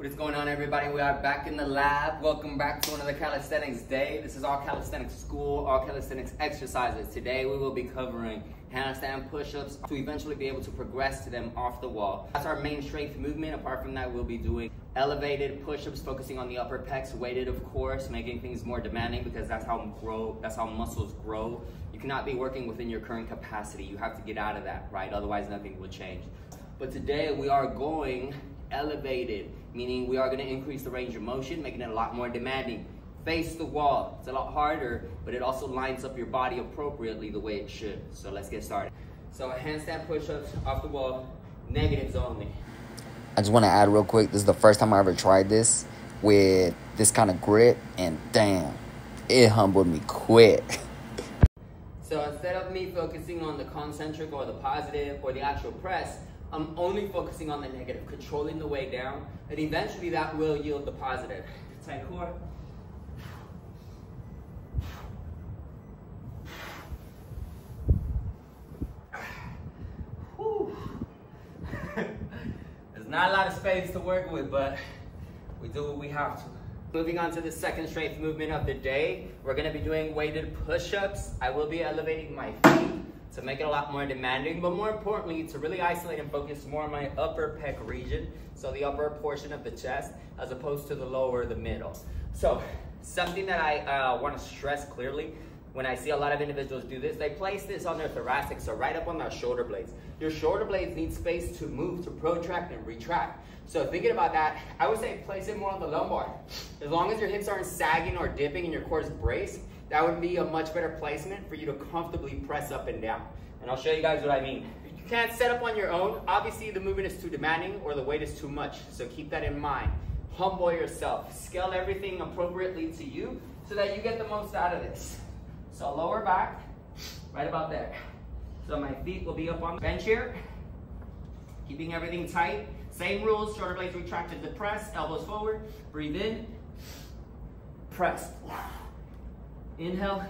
What is going on, everybody? We are back in the lab. Welcome back to another calisthenics day. This is our calisthenics school, our calisthenics exercises. Today we will be covering handstand push-ups to eventually be able to progress to them off the wall. That's our main strength movement. Apart from that, we'll be doing elevated push-ups, focusing on the upper pecs, weighted of course, making things more demanding because that's how muscles grow. You cannot be working within your current capacity. You have to get out of that, right? Otherwise nothing will change. But today we are going elevated, meaning we are going to increase the range of motion, making it a lot more demanding. Face the wall. It's a lot harder, but it also lines up your body appropriately the way it should. So let's get started. So handstand push-ups off the wall, negatives only. I just want to add real quick, this is the first time I ever tried this with this kind of grip, and damn, it humbled me quick. So instead of me focusing on the concentric or the positive or the actual press, I'm only focusing on the negative, controlling the way down, and eventually that will yield the positive. Tight core. There's not a lot of space to work with, but we do what we have to. Moving on to the second strength movement of the day, we're going to be doing weighted push-ups. I will be elevating my feet to make it a lot more demanding, but more importantly, to really isolate and focus more on my upper pec region, so the upper portion of the chest, as opposed to the lower, the middle. So, something that I want to stress clearly, when I see a lot of individuals do this, they place this on their thoracic, so right up on their shoulder blades. Your shoulder blades need space to move, to protract and retract. So thinking about that, I would say place it more on the lumbar. As long as your hips aren't sagging or dipping and your core is braced, that would be a much better placement for you to comfortably press up and down. And I'll show you guys what I mean. You can't set up on your own. Obviously, the movement is too demanding or the weight is too much. So keep that in mind. Humble yourself. Scale everything appropriately to you so that you get the most out of this. So lower back, right about there. So my feet will be up on the bench here. Keeping everything tight. Same rules, shoulder blades retracted to press, elbows forward. Breathe in, press. Inhale.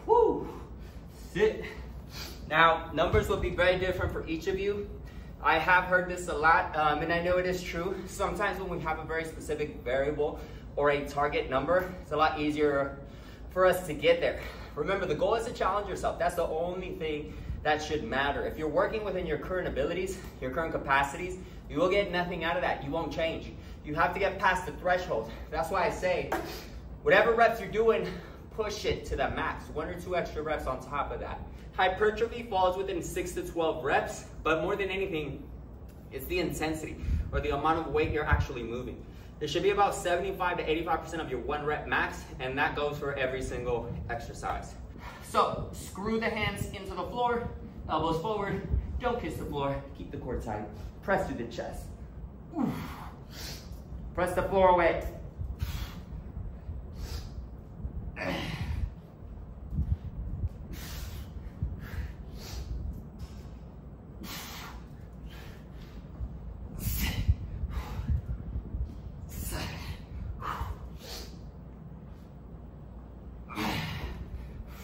Woo. Sit. Now, numbers will be very different for each of you. I have heard this a lot, and I know it is true. Sometimes when we have a very specific variable or a target number, it's a lot easier for us to get there. Remember, the goal is to challenge yourself. That's the only thing that should matter. If you're working within your current abilities, your current capacities, you will get nothing out of that. You won't change. You have to get past the threshold. That's why I say, whatever reps you're doing, push it to the max. 1 or 2 extra reps on top of that. Hypertrophy falls within 6 to 12 reps, but more than anything, it's the intensity or the amount of weight you're actually moving. There should be about 75 to 85% of your 1 rep max, and that goes for every single exercise. So, screw the hands into the floor, elbows forward, don't kiss the floor, keep the core tight, press through the chest. Oof. Press the floor away.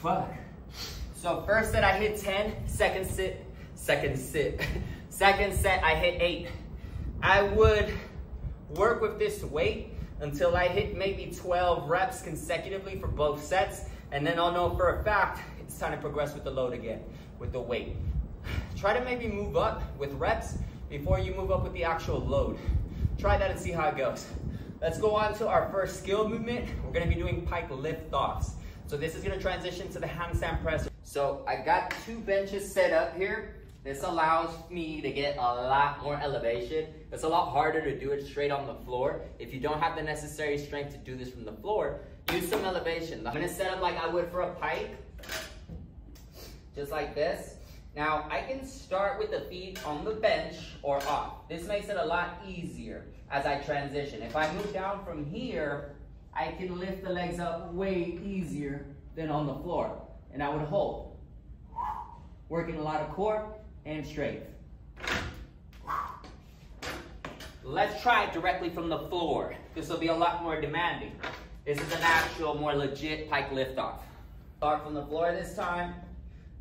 Fuck. So first set I hit 10, second set I hit 8. I would work with this weight until I hit maybe 12 reps consecutively for both sets, and then I'll know for a fact it's time to progress with the load again, with the weight. Try to maybe move up with reps before you move up with the actual load. Try that and see how it goes. Let's go on to our first skill movement. We're gonna be doing PIKE Liftoffs. So this is gonna transition to the handstand press. So I got 2 benches set up here. This allows me to get a lot more elevation. It's a lot harder to do it straight on the floor. If you don't have the necessary strength to do this from the floor, use some elevation. I'm gonna set up like I would for a pike, just like this. Now, I can start with the feet on the bench or off. This makes it a lot easier as I transition. If I move down from here, I can lift the legs up way easier than on the floor. And I would hold. Working a lot of core and strength. Let's try it directly from the floor. This will be a lot more demanding. This is an actual, more legit pike liftoff. Start from the floor this time.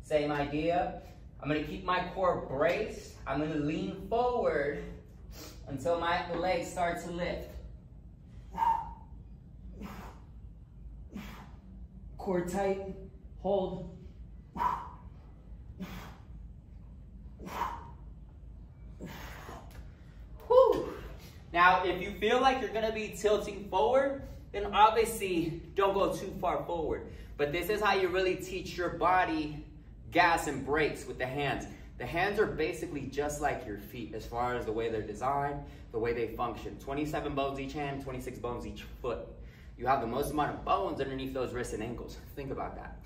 Same idea. I'm gonna keep my core braced. I'm gonna lean forward until my legs start to lift. Core tight, hold. Whew. Now, if you feel like you're gonna be tilting forward, then obviously don't go too far forward. But this is how you really teach your body gas and brakes with the hands. The hands are basically just like your feet as far as the way they're designed, the way they function. 27 bones each hand, 26 bones each foot. You have the most amount of bones underneath those wrists and ankles. Think about that.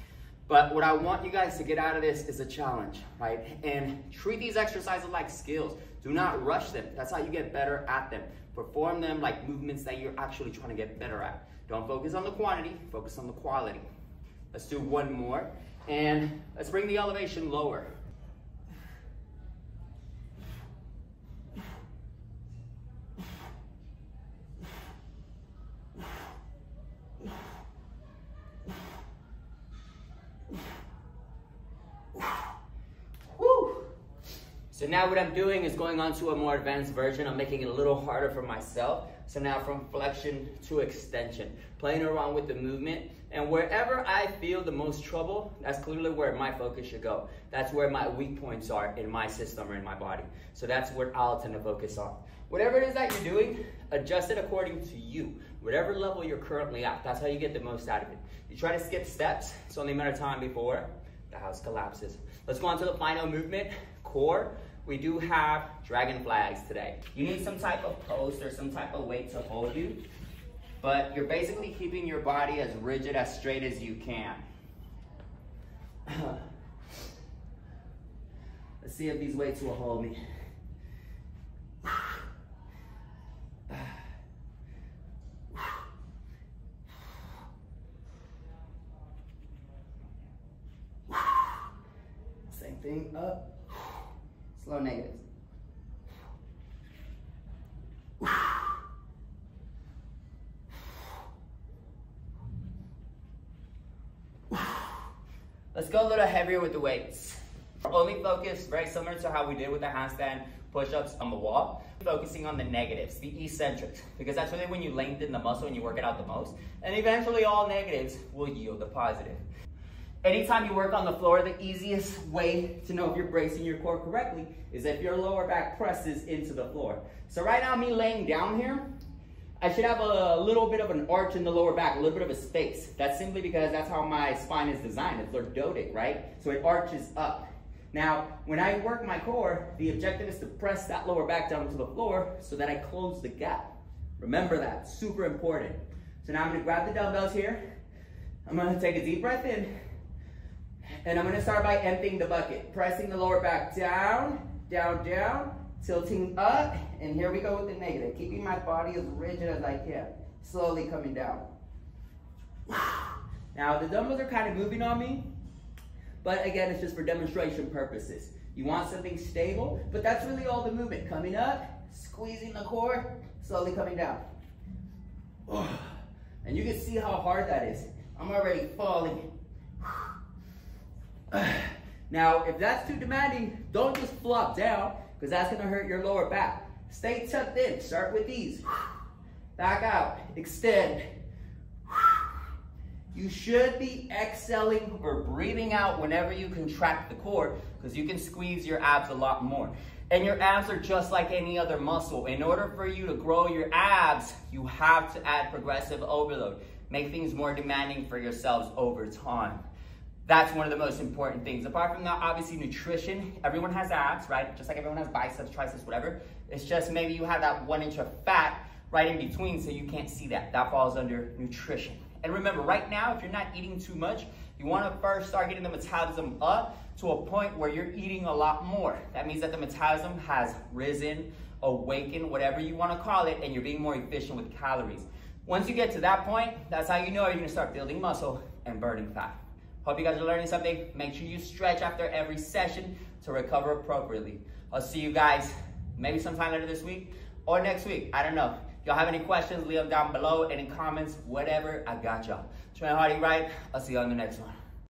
But what I want you guys to get out of this is a challenge, right? And treat these exercises like skills. Do not rush them. That's how you get better at them. Perform them like movements that you're actually trying to get better at. Don't focus on the quantity, focus on the quality. Let's do one more. And let's bring the elevation lower. So now what I'm doing is going on to a more advanced version. I'm making it a little harder for myself. So now from flexion to extension, playing around with the movement. And wherever I feel the most trouble, that's clearly where my focus should go. That's where my weak points are in my system or in my body. So that's where I'll tend to focus on. Whatever it is that you're doing, adjust it according to you. Whatever level you're currently at, that's how you get the most out of it. You try to skip steps, it's only a matter of time before the house collapses. Let's go on to the final movement, core. We do have Dragonflags today. You need some type of post or some type of weight to hold you, but you're basically keeping your body as rigid, as straight as you can. Let's see if these weights will hold me. Same thing, up. Slow negatives. Let's go a little heavier with the weights. Only focus, very similar to how we did with the handstand push-ups on the wall, focusing on the negatives, the eccentrics, because that's really when you lengthen the muscle and you work it out the most. And eventually all negatives will yield the positive. Anytime you work on the floor, the easiest way to know if you're bracing your core correctly is if your lower back presses into the floor. So right now, me laying down here, I should have a little bit of an arch in the lower back, a little bit of a space. That's simply because that's how my spine is designed. It's lordotic, right? So it arches up. Now, when I work my core, the objective is to press that lower back down to the floor so that I close the gap. Remember that, super important. So now I'm gonna grab the dumbbells here. I'm gonna take a deep breath in. And I'm gonna start by emptying the bucket, pressing the lower back down, down, down, tilting up, and here we go with the negative, keeping my body as rigid as I can, slowly coming down. Now the dumbbells are kind of moving on me, but again, it's just for demonstration purposes. You want something stable, but that's really all the movement, coming up, squeezing the core, slowly coming down. And you can see how hard that is. I'm already falling. Now, if that's too demanding, don't just flop down, because that's going to hurt your lower back. Stay tucked in. Start with these. Back out. Extend. You should be exhaling or breathing out whenever you contract the core, because you can squeeze your abs a lot more. And your abs are just like any other muscle. In order for you to grow your abs, you have to add progressive overload. Make things more demanding for yourselves over time. That's one of the most important things. Apart from that, obviously nutrition. Everyone has abs, right? Just like everyone has biceps, triceps, whatever. It's just maybe you have that 1 inch of fat right in between, so you can't see that. That falls under nutrition. And remember, right now, if you're not eating too much, you want to first start getting the metabolism up to a point where you're eating a lot more. That means that the metabolism has risen, awakened, whatever you want to call it, and you're being more efficient with calories. Once you get to that point, that's how you know you're gonna start building muscle and burning fat. Hope you guys are learning something. Make sure you stretch after every session to recover appropriately. I'll see you guys maybe sometime later this week or next week. I don't know. If y'all have any questions, leave them down below, any comments, whatever, I got y'all. Train Hardy right. I'll see you on the next one.